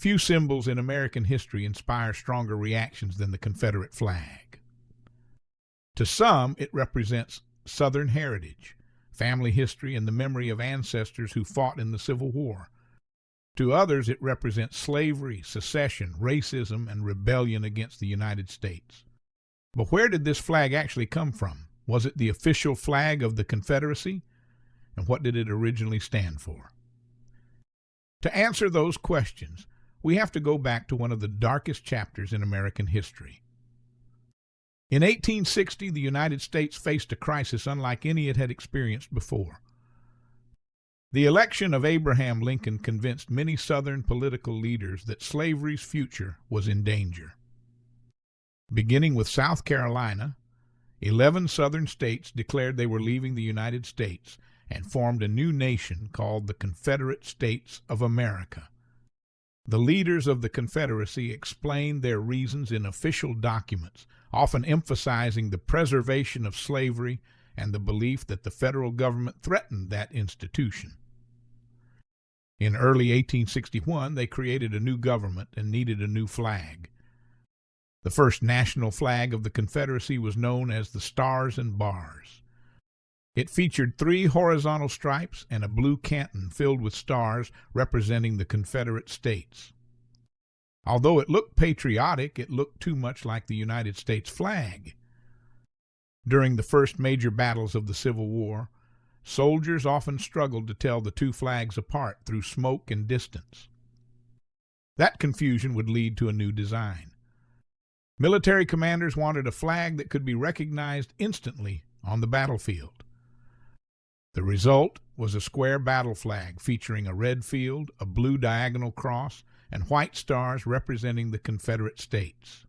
Few symbols in American history inspire stronger reactions than the Confederate flag. To some, it represents Southern heritage, family history, and the memory of ancestors who fought in the Civil War. To others, it represents slavery, secession, racism, and rebellion against the United States. But where did this flag actually come from? Was it the official flag of the Confederacy? And what did it originally stand for? To answer those questions, we have to go back to one of the darkest chapters in American history. In 1860, the United States faced a crisis unlike any it had experienced before. The election of Abraham Lincoln convinced many Southern political leaders that slavery's future was in danger. Beginning with South Carolina, 11 Southern states declared they were leaving the United States and formed a new nation called the Confederate States of America. The leaders of the Confederacy explained their reasons in official documents, often emphasizing the preservation of slavery and the belief that the federal government threatened that institution. In early 1861, they created a new government and needed a new flag. The first national flag of the Confederacy was known as the Stars and Bars. It featured 3 horizontal stripes and a blue canton filled with stars representing the Confederate States. Although it looked patriotic, it looked too much like the United States flag. During the first major battles of the Civil War, soldiers often struggled to tell the two flags apart through smoke and distance. That confusion would lead to a new design. Military commanders wanted a flag that could be recognized instantly on the battlefield. The result was a square battle flag featuring a red field, a blue diagonal cross, and white stars representing the Confederate States.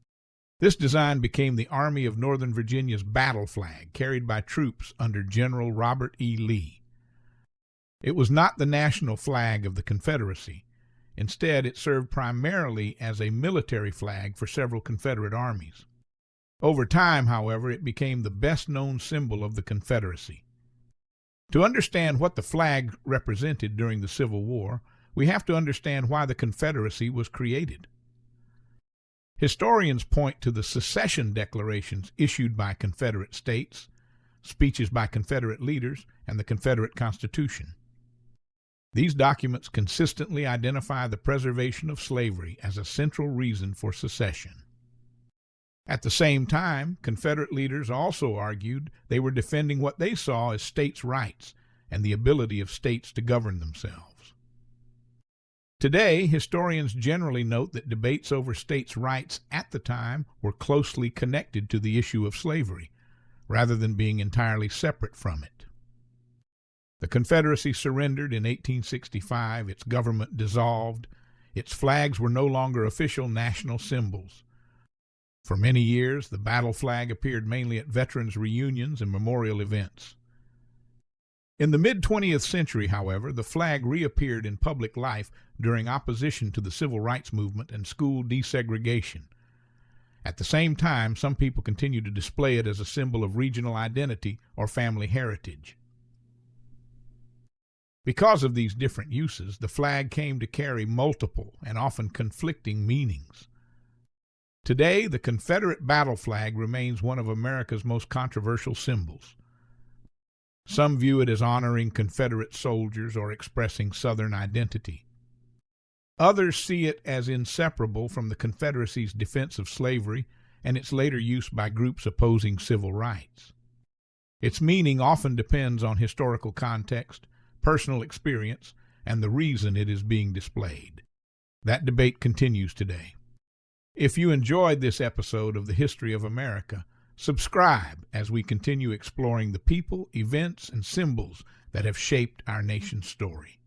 This design became the Army of Northern Virginia's battle flag, carried by troops under General Robert E. Lee. It was not the national flag of the Confederacy. Instead, it served primarily as a military flag for several Confederate armies. Over time, however, it became the best-known symbol of the Confederacy. To understand what the flag represented during the Civil War, we have to understand why the Confederacy was created. Historians point to the secession declarations issued by Confederate states, speeches by Confederate leaders, and the Confederate Constitution. These documents consistently identify the preservation of slavery as a central reason for secession. At the same time, Confederate leaders also argued they were defending what they saw as states' rights and the ability of states to govern themselves. Today, historians generally note that debates over states' rights at the time were closely connected to the issue of slavery, rather than being entirely separate from it. The Confederacy surrendered in 1865, its government dissolved, its flags were no longer official national symbols. For many years, the battle flag appeared mainly at veterans' reunions and memorial events. In the mid-20th century, however, the flag reappeared in public life during opposition to the Civil Rights Movement and school desegregation. At the same time, some people continued to display it as a symbol of regional identity or family heritage. Because of these different uses, the flag came to carry multiple and often conflicting meanings. Today, the Confederate battle flag remains one of America's most controversial symbols. Some view it as honoring Confederate soldiers or expressing Southern identity. Others see it as inseparable from the Confederacy's defense of slavery and its later use by groups opposing civil rights. Its meaning often depends on historical context, personal experience, and the reason it is being displayed. That debate continues today. If you enjoyed this episode of the History of America, subscribe as we continue exploring the people, events, and symbols that have shaped our nation's story.